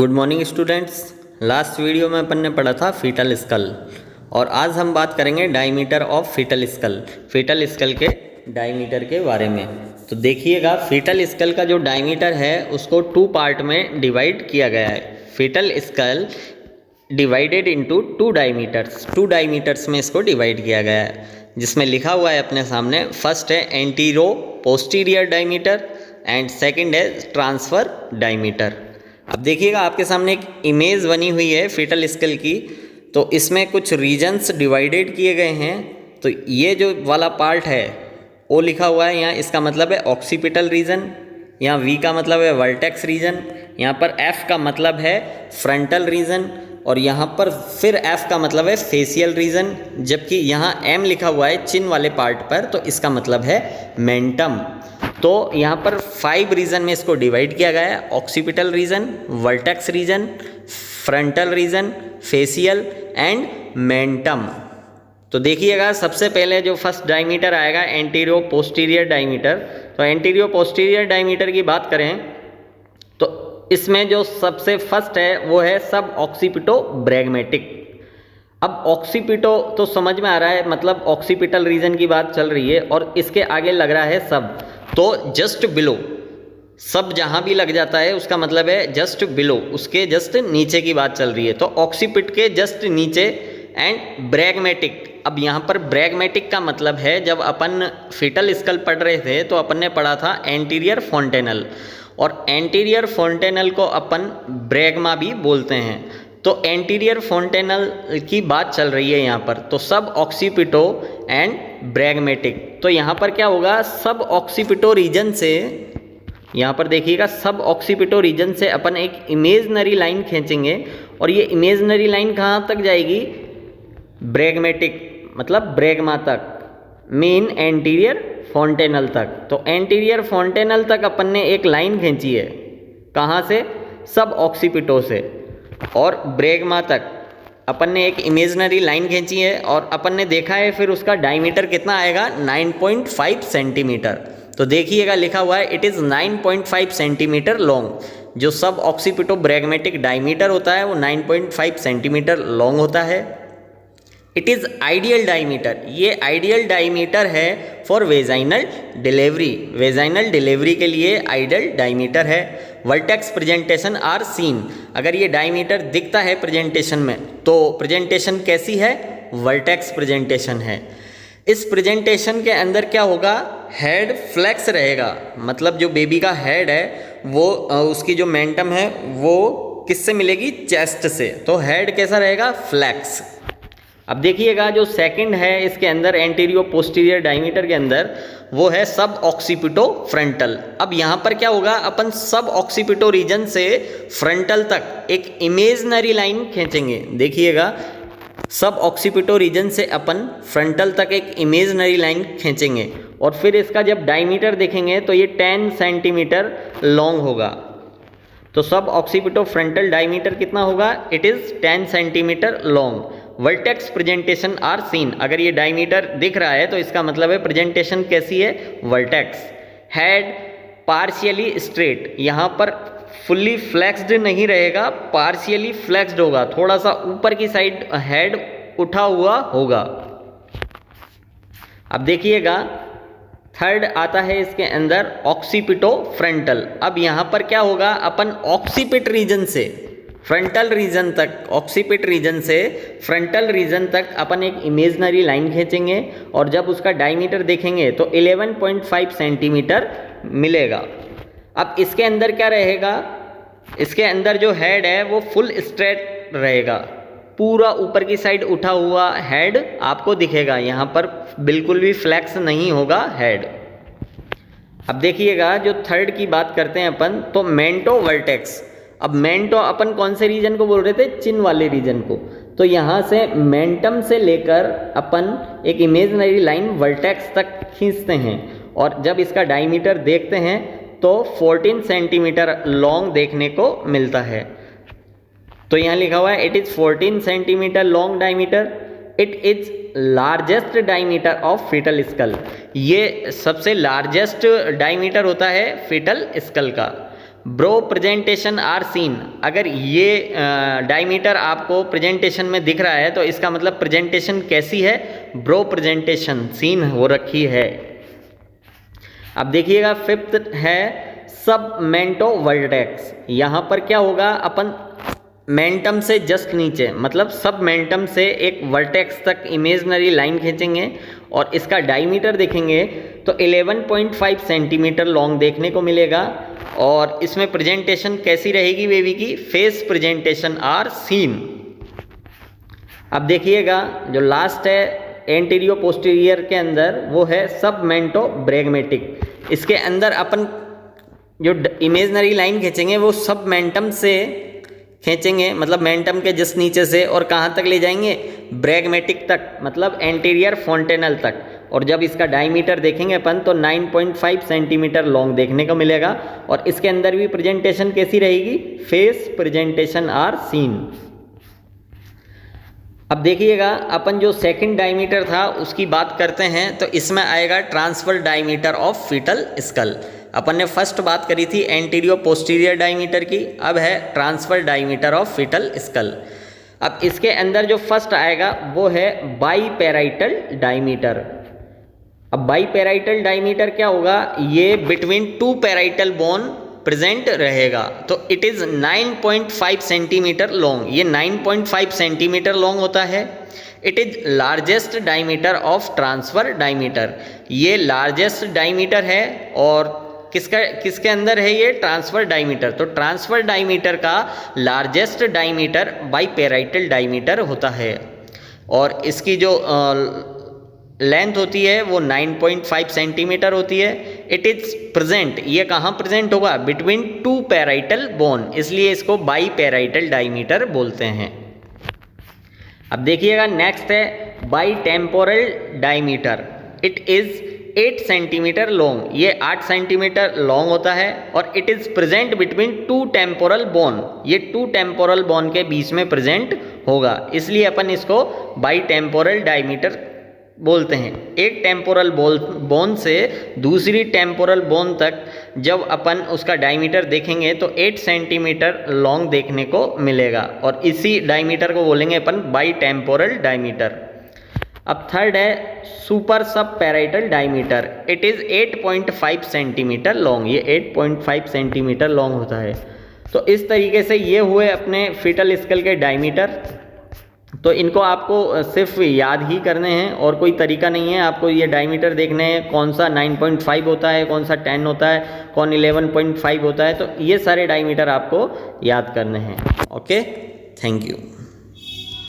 Good morning students. Last video में अपन ने पढ़ा था फीटल स्कल और आज हम बात करेंगे डायमीटर ऑफ फीटल स्कल के डायमीटर के बारे में। तो देखिएगा, फीटल स्कल का जो डायमीटर है उसको टू पार्ट में डिवाइड किया गया है। Foetal skull divided into two diameters में इसको डिवाइड किया गया है, जिसमें लिखा हुआ है अपने सामने। फर्स्ट है antero posterior diameter and second है ट्रांसफर डायमीटर। अब देखिएगा, आपके सामने एक इमेज बनी हुई है फीटल स्कल की। तो इसमें कुछ रीजन्स डिवाइडेड किए गए हैं। तो ये जो वाला पार्ट है ओ लिखा हुआ है यहाँ, इसका मतलब है ऑक्सीपिटल रीजन। यहाँ वी का मतलब है वर्टेक्स रीजन। यहाँ पर एफ का मतलब है फ्रंटल रीजन और यहाँ पर फिर एफ का मतलब है फेशियल रीजन। जबकि यहाँ एम लिखा हुआ है चिन वाले पार्ट पर, तो इसका मतलब है मेंटम। तो यहाँ पर 5 रीजन में इसको डिवाइड किया गया है। Occipital region, vertex region, frontal region, facial and mentum. तो देखिएगा, सबसे पहले जो फर्स्ट डायमीटर आएगा एंटीरियो पोस्टीरियर डायमीटर। तो एंटीरियो पोस्टीरियर डायमीटर की बात करें तो इसमें जो सबसे फर्स्ट है वो है सब ऑक्सीपिटो ब्रैगमेटिक। अब ऑक्सीपिटो तो समझ में आ रहा है, मतलब ऑक्सीपिटल रीजन की बात चल रही है और इसके आगे लग रहा है सब। तो जस्ट बिलो, सब जहां भी लग जाता है उसका मतलब है जस्ट बिलो, उसके जस्ट नीचे की बात चल रही है। तो ऑक्सीपिट के जस्ट नीचे एंड ब्रैगमेटिक। अब यहाँ पर ब्रैगमेटिक का मतलब है, जब अपन फीटल स्कल पढ़ रहे थे तो अपन ने पढ़ा था एंटीरियर फोंटेनल, और एंटीरियर फोंटेनल को अपन ब्रैगमा भी बोलते हैं। तो एंटीरियर फोंटेनल की बात चल रही है यहाँ पर। तो सब ऑक्सीपिटो एंड ब्रैगमेटिक। तो यहाँ पर क्या होगा, सब ऑक्सीपिटो रीजन से, यहाँ पर देखिएगा, सब ऑक्सीपिटो रीजन से अपन एक इमेजनरी लाइन खींचेंगे और ये इमेजनरी लाइन कहाँ तक जाएगी, ब्रैगमेटिक मतलब ब्रैगमा तक, मेन एंटीरियर फोंटेनल तक। तो एंटीरियर फोंटेनल तक अपन ने एक लाइन खींची है, कहाँ से, सब ऑक्सीपिटो से। और ब्रैगमा तक अपन ने एक इमेजनरी लाइन खींची है और अपन ने देखा है फिर उसका डायमीटर कितना आएगा, 9.5 सेंटीमीटर। तो देखिएगा लिखा हुआ है इट इज़ 9.5 सेंटीमीटर लॉन्ग। जो सब ऑक्सीपिटो ब्रैगमेटिक डायमीटर होता है वो 9.5 सेंटीमीटर लॉन्ग होता है। इट इज़ आइडियल डायमीटर, ये आइडियल डायमीटर है for vaginal delivery. Vaginal delivery के लिए आइडियल डायमीटर है। वर्टेक्स प्रेजेंटेशन आर सीन, अगर ये डायमीटर दिखता है प्रेजेंटेशन में तो प्रेजेंटेशन कैसी है, वर्टेक्स प्रेजेंटेशन है। इस प्रेजेंटेशन के अंदर क्या होगा, हेड फ्लेक्स रहेगा, मतलब जो बेबी का हेड है वो उसकी जो मेंटम है वो किससे मिलेगी, चेस्ट से। तो हेड कैसा रहेगा, फ्लेक्स। अब देखिएगा, जो सेकंड है इसके अंदर एंटीरियो पोस्टीरियर डायमीटर के अंदर, वो है सब ऑक्सीपिटो फ्रंटल। अब यहाँ पर क्या होगा, अपन सब ऑक्सीपिटो रीजन से फ्रंटल तक एक इमेजनरी लाइन खींचेंगे। देखिएगा, सब ऑक्सीपिटो रीजन से अपन फ्रंटल तक एक इमेजनरी लाइन खींचेंगे और फिर इसका जब डायमीटर देखेंगे तो ये 10 सेंटीमीटर लॉन्ग होगा। तो सब ऑक्सीपिटो फ्रंटल डायमीटर कितना होगा, it is 10 centimetre long. Vertex presentation are seen, अगर ये डायमीटर दिख रहा है तो इसका मतलब है प्रेजेंटेशन कैसी है, वर्टेक्स। हेड पार्शियली स्ट्रेट, यहाँ पर फुल्ली फ्लेक्स्ड नहीं रहेगा, पार्शियली फ्लेक्स्ड होगा, थोड़ा सा ऊपर की साइड हेड उठा हुआ होगा। अब देखिएगा, थर्ड आता है इसके अंदर ऑक्सीपिटो फ्रंटल। अब यहाँ पर क्या होगा, अपन ऑक्सीपिट रीजन से फ्रंटल रीजन तक, ऑक्सीपिट रीजन से फ्रंटल रीजन तक अपन एक इमेजनरी लाइन खींचेंगे और जब उसका डायमीटर देखेंगे तो 11.5 सेंटीमीटर मिलेगा। अब इसके अंदर क्या रहेगा, इसके अंदर जो हेड है वो फुल स्ट्रेट रहेगा, पूरा ऊपर की साइड उठा हुआ हेड आपको दिखेगा, यहाँ पर बिल्कुल भी फ्लेक्स नहीं होगा हेड। अब देखिएगा, जो थर्ड की बात करते हैं अपन, तो मेंटो वर्टेक्स। अब मेंटो अपन कौन से रीजन को बोल रहे थे, चिन वाले रीजन को। तो यहाँ से मेंटम से लेकर अपन एक इमेजनरी लाइन वर्टेक्स तक खींचते हैं और जब इसका डायमीटर देखते हैं तो 14 सेंटीमीटर लॉन्ग देखने को मिलता है। तो यहाँ लिखा हुआ है it is 14 centimetre long diameter. It is largest diameter of fetal skull, ये सबसे लार्जेस्ट डायमीटर होता है फीटल स्कल का। ब्रो प्रेजेंटेशन आर सीन, अगर ये डायमीटर आपको प्रेजेंटेशन में दिख रहा है तो इसका मतलब प्रेजेंटेशन कैसी है, ब्रो प्रेजेंटेशन सीन हो रखी है। अब देखिएगा फिफ्थ है सबमेंटो वर्टेक्स। यहाँ पर क्या होगा, अपन मेंटम से जस्ट नीचे मतलब सबमेंटम से एक वर्टेक्स तक इमेजनरी लाइन खींचेंगे और इसका डायमीटर देखेंगे तो 11.5 सेंटीमीटर लॉन्ग देखने को मिलेगा। और इसमें प्रेजेंटेशन कैसी रहेगी बेबी की, फेस प्रेजेंटेशन आर सीन। अब देखिएगा जो लास्ट है एंटीरियो पोस्टीरियर के अंदर वो है सबमेंटो ब्रैगमेटिक। इसके अंदर अपन जो इमेजनरी लाइन खींचेंगे वो सबमेंटम से खींचेंगे, मतलब मेंटम के जस्ट नीचे से, और कहाँ तक ले जाएंगे, ब्रैगमेटिक तक, मतलब एंटीरियर फोंटेनल तक। और जब इसका डायमीटर देखेंगे अपन तो 9.5 सेंटीमीटर लॉन्ग देखने को मिलेगा। और इसके अंदर भी प्रेजेंटेशन कैसी रहेगी, फेस प्रेजेंटेशन आर सीन। अब देखिएगा अपन जो सेकंड डायमीटर था उसकी बात करते हैं तो इसमें आएगा transfer diameter of fetal skull. अपन ने फर्स्ट बात करी थी एंटीरियो पोस्टीरियर डायमीटर की, अब है transfer diameter of fetal skull. अब इसके अंदर जो फर्स्ट आएगा वो है बाईपेराइटल डायमीटर। अब बाईपेराइटल डायमीटर क्या होगा, ये between two parietal bone present रहेगा। तो इट इज़ 9.5 सेंटीमीटर लॉन्ग, ये 9.5 सेंटीमीटर लॉन्ग होता है। It is largest diameter of transfer diameter, ये लार्जेस्ट डायमीटर है। और किसके अंदर है ये, ट्रांसफर डायमीटर। तो ट्रांसफर डायमीटर का लार्जेस्ट डायमीटर बाईपेराइटल डायमीटर होता है। और इसकी जो लेंथ होती है वो 9.5 सेंटीमीटर होती है। इट इज प्रेजेंट, ये कहाँ प्रेजेंट होगा, बिटवीन टू पेराइटल बोन, इसलिए इसको बाईपेराइटल डायमीटर बोलते हैं। अब देखिएगा नेक्स्ट है bitemporal diameter. It is 8 centimetre long, ये 8 सेंटीमीटर लॉन्ग होता है। और it is present between two temporal bone, ये टू टेम्पोरल बोन के बीच में प्रेजेंट होगा, इसलिए अपन इसको बाईटेम्पोरल डायमीटर बोलते हैं। एक टेम्पोरल बोन से दूसरी टेम्पोरल बोन तक जब अपन उसका डायमीटर देखेंगे तो 8 सेंटीमीटर लॉन्ग देखने को मिलेगा, और इसी डायमीटर को बोलेंगे अपन बाईटेम्पोरल डायमीटर। अब थर्ड है सुपर सब parietal diameter. It is 8.5 centimetre long, ये 8.5 सेंटीमीटर लॉन्ग होता है। तो इस तरीके से ये हुए अपने फीटल स्कल के डायमीटर। तो इनको आपको सिर्फ याद ही करने हैं और कोई तरीका नहीं है। आपको ये डायमीटर देखने हैं, कौन सा 9.5 होता है, कौन सा 10 होता है, कौन 11.5 होता है। तो ये सारे डायमीटर आपको याद करने हैं। Okay, thank you.